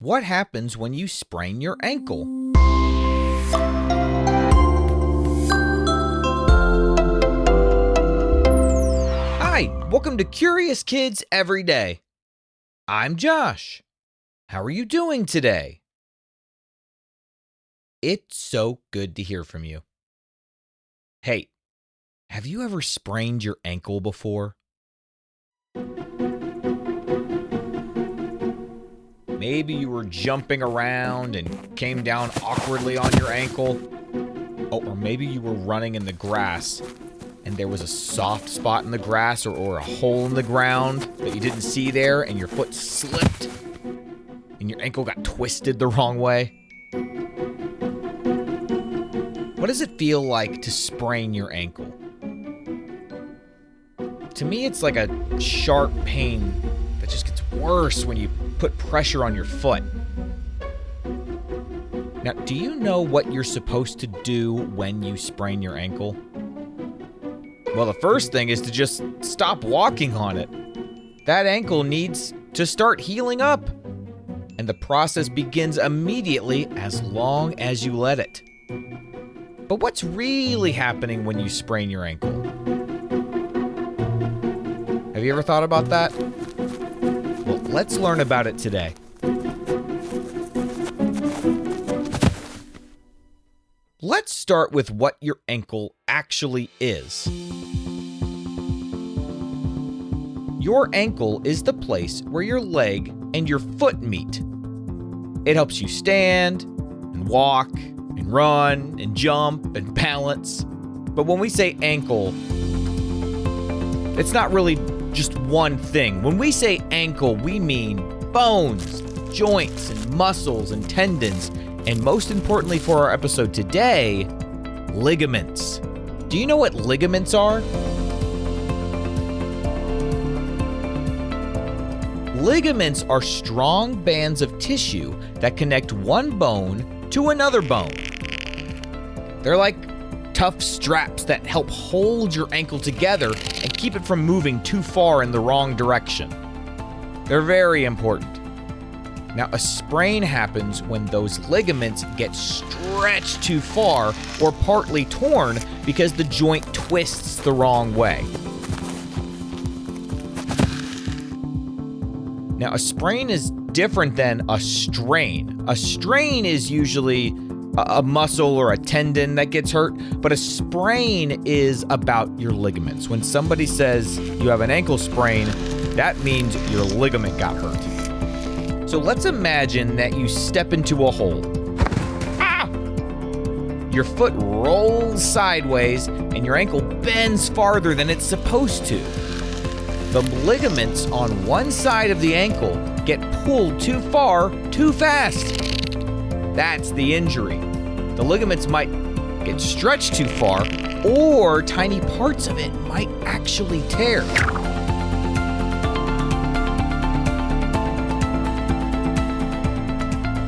What happens when you sprain your ankle? Hi, welcome to Curious Kids Every Day. I'm Josh. How are you doing today? It's so good to hear from you. Hey, have you ever sprained your ankle before? Maybe you were jumping around and came down awkwardly on your ankle. Oh, or maybe you were running in the grass and there was a soft spot in the grass or a hole in the ground that you didn't see there and your foot slipped and your ankle got twisted the wrong way. What does it feel like to sprain your ankle? To me, it's like a sharp pain that just gets worse when you put pressure on your foot. Now, do you know what you're supposed to do when you sprain your ankle? Well, the first thing is to just stop walking on it. That ankle needs to start healing up. And the process begins immediately as long as you let it. But what's really happening when you sprain your ankle? Have you ever thought about that? Well, let's learn about it today. Let's start with what your ankle actually is. Your ankle is the place where your leg and your foot meet. It helps you stand and walk and run and jump and balance. But when we say ankle, it's not really just one thing. When we say ankle, we mean bones, joints, and muscles and tendons, and most importantly for our episode today, ligaments. Do you know what ligaments are? Ligaments are strong bands of tissue that connect one bone to another bone. They're like tough straps that help hold your ankle together and keep it from moving too far in the wrong direction. They're very important. Now, a sprain happens when those ligaments get stretched too far or partly torn because the joint twists the wrong way. Now, a sprain is different than a strain. A strain is usually a muscle or a tendon that gets hurt, but a sprain is about your ligaments. When somebody says you have an ankle sprain, that means your ligament got hurt. So let's imagine that you step into a hole. Ah! Your foot rolls sideways and your ankle bends farther than it's supposed to. The ligaments on one side of the ankle get pulled too far, too fast. That's the injury. The ligaments might get stretched too far, or tiny parts of it might actually tear.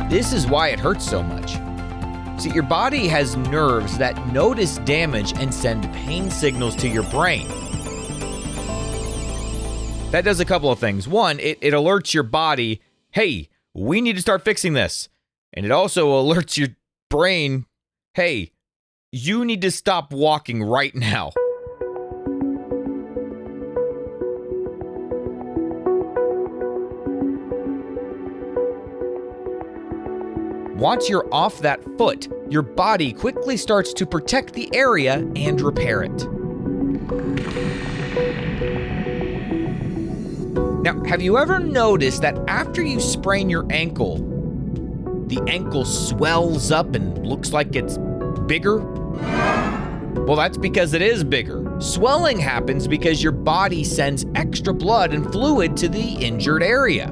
This is why it hurts so much. See, your body has nerves that notice damage and send pain signals to your brain. That does a couple of things. One, it alerts your body, hey, we need to start fixing this. And it also alerts your brain, hey, you need to stop walking right now. Once you're off that foot, your body quickly starts to protect the area and repair it. Now, have you ever noticed that after you sprain your ankle, the ankle swells up and looks like it's bigger? Well, that's because it is bigger. Swelling happens because your body sends extra blood and fluid to the injured area.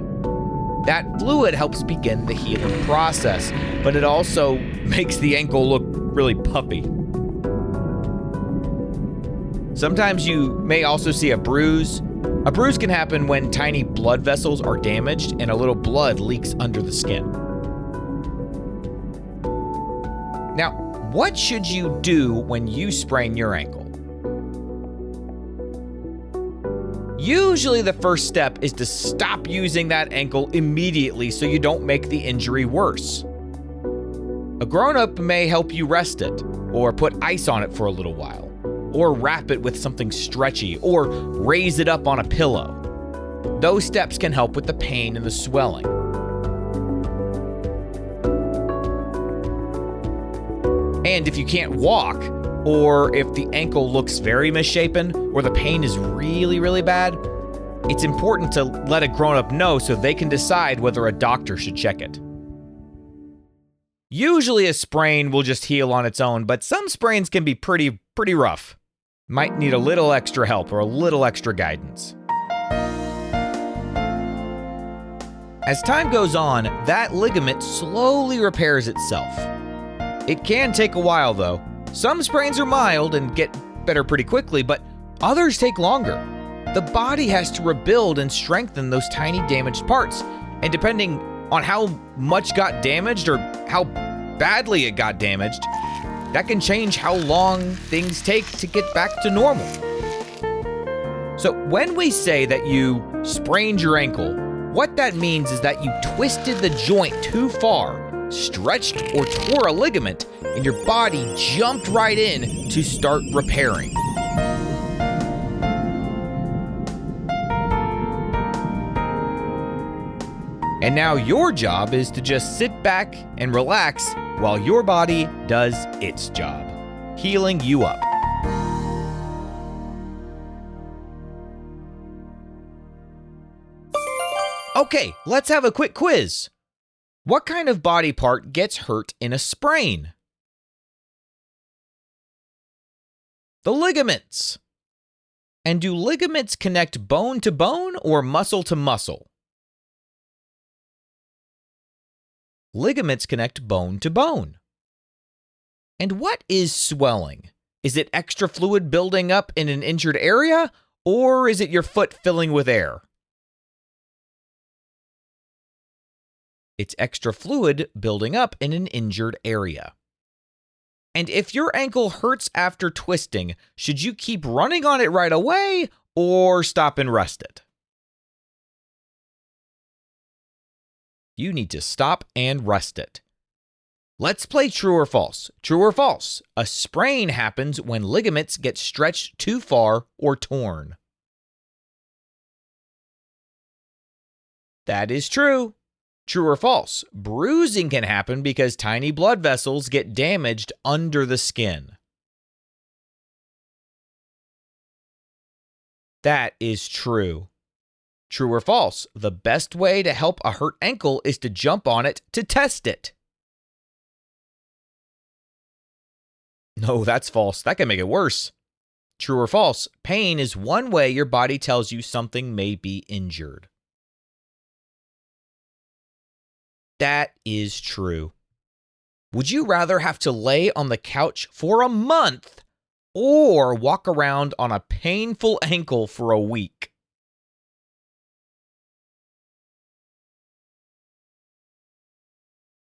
That fluid helps begin the healing process, but it also makes the ankle look really puffy. Sometimes you may also see a bruise. A bruise can happen when tiny blood vessels are damaged and a little blood leaks under the skin. Now, what should you do when you sprain your ankle? Usually the first step is to stop using that ankle immediately so you don't make the injury worse. A grown-up may help you rest it, or put ice on it for a little while, or wrap it with something stretchy, or raise it up on a pillow. Those steps can help with the pain and the swelling. And if you can't walk, or if the ankle looks very misshapen, or the pain is really, really bad, it's important to let a grown-up know so they can decide whether a doctor should check it. Usually a sprain will just heal on its own, but some sprains can be pretty rough. Might need a little extra help or a little extra guidance. As time goes on, that ligament slowly repairs itself. It can take a while though. Some sprains are mild and get better pretty quickly, but others take longer. The body has to rebuild and strengthen those tiny damaged parts, and depending on how much got damaged or how badly it got damaged, that can change how long things take to get back to normal. So when we say that you sprained your ankle, what that means is that you twisted the joint too far, stretched or tore a ligament, and your body jumped right in to start repairing. And now your job is to just sit back and relax while your body does its job, healing you up. Okay, let's have a quick quiz. What kind of body part gets hurt in a sprain? The ligaments. And do ligaments connect bone to bone or muscle to muscle? Ligaments connect bone to bone. And what is swelling? Is it extra fluid building up in an injured area, or is it your foot filling with air? It's extra fluid building up in an injured area. And if your ankle hurts after twisting, should you keep running on it right away or stop and rest it? You need to stop and rest it. Let's play true or false. True or false? A sprain happens when ligaments get stretched too far or torn. That is true. True or false? Bruising can happen because tiny blood vessels get damaged under the skin. That is true. True or false? The best way to help a hurt ankle is to jump on it to test it. No, that's false. That can make it worse. True or false? Pain is one way your body tells you something may be injured. That is true. Would you rather have to lay on the couch for a month or walk around on a painful ankle for a week?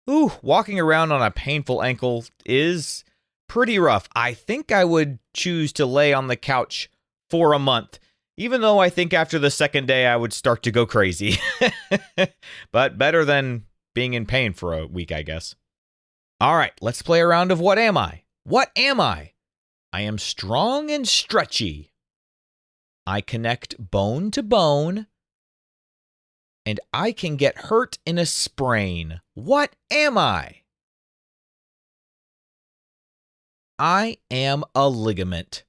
Ooh, walking around on a painful ankle is pretty rough. I think I would choose to lay on the couch for a month, even though I think after the second day I would start to go crazy. But better than being in pain for a week, I guess. All right, let's play a round of What Am I? What am I? I am strong and stretchy. I connect bone to bone. And I can get hurt in a sprain. What am I? I am a ligament.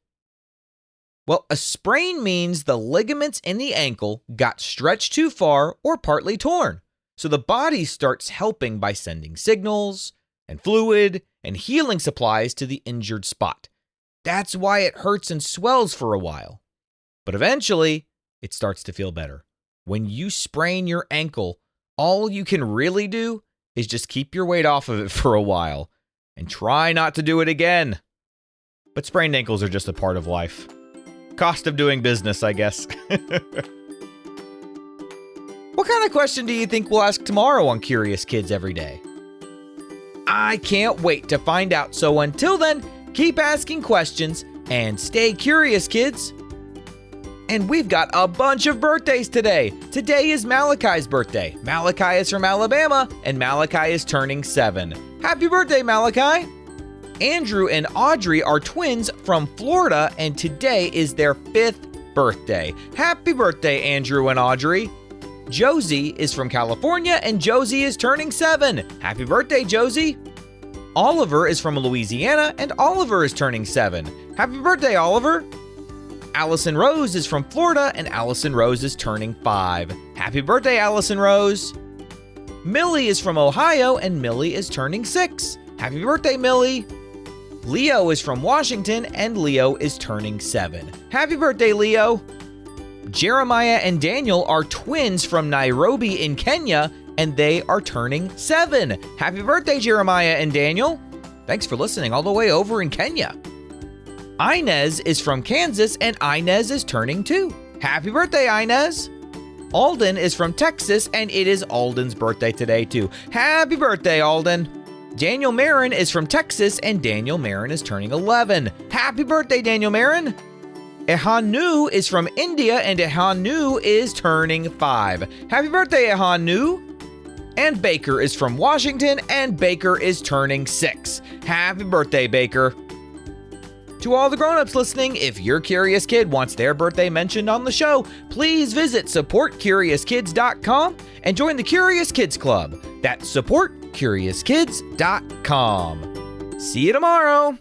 Well, a sprain means the ligaments in the ankle got stretched too far or partly torn. So the body starts helping by sending signals and fluid and healing supplies to the injured spot. That's why it hurts and swells for a while. But eventually, it starts to feel better. When you sprain your ankle, all you can really do is just keep your weight off of it for a while and try not to do it again. But sprained ankles are just a part of life. Cost of doing business, I guess. What kind of question do you think we'll ask tomorrow on Curious Kids Every Day? I can't wait to find out. So until then, keep asking questions and stay curious, kids. And we've got a bunch of birthdays today. Today is Malachi's birthday. Malachi is from Alabama, and Malachi is turning 7. Happy birthday, Malachi! Andrew and Audrey are twins from Florida, and today is their 5th birthday. Happy birthday, Andrew and Audrey! Josie is from California, and Josie is turning 7. Happy birthday, Josie! Oliver is from Louisiana, and Oliver is turning 7. Happy birthday, Oliver! Allison Rose is from Florida, and Allison Rose is turning 5. Happy birthday, Allison Rose! Millie is from Ohio, and Millie is turning 6. Happy birthday, Millie! Leo is from Washington, and Leo is turning 7. Happy birthday, Leo! Jeremiah and Daniel are twins from Nairobi in Kenya, and they are turning 7. Happy birthday, Jeremiah and Daniel! Thanks for listening all the way over in Kenya. Inez is from Kansas, and Inez is turning 2. Happy birthday, Inez! Alden is from Texas, and it is Alden's birthday today, too. Happy birthday, Alden! Daniel Marin is from Texas, and Daniel Marin is turning 11. Happy birthday, Daniel Marin! Ehanu is from India, and Ehanu is turning 5. Happy birthday, Ehanu! And Baker is from Washington, and Baker is turning 6. Happy birthday, Baker! To all the grown-ups listening, if your curious kid wants their birthday mentioned on the show, please visit supportcuriouskids.com and join the Curious Kids Club. That's supportcuriouskids.com. See you tomorrow!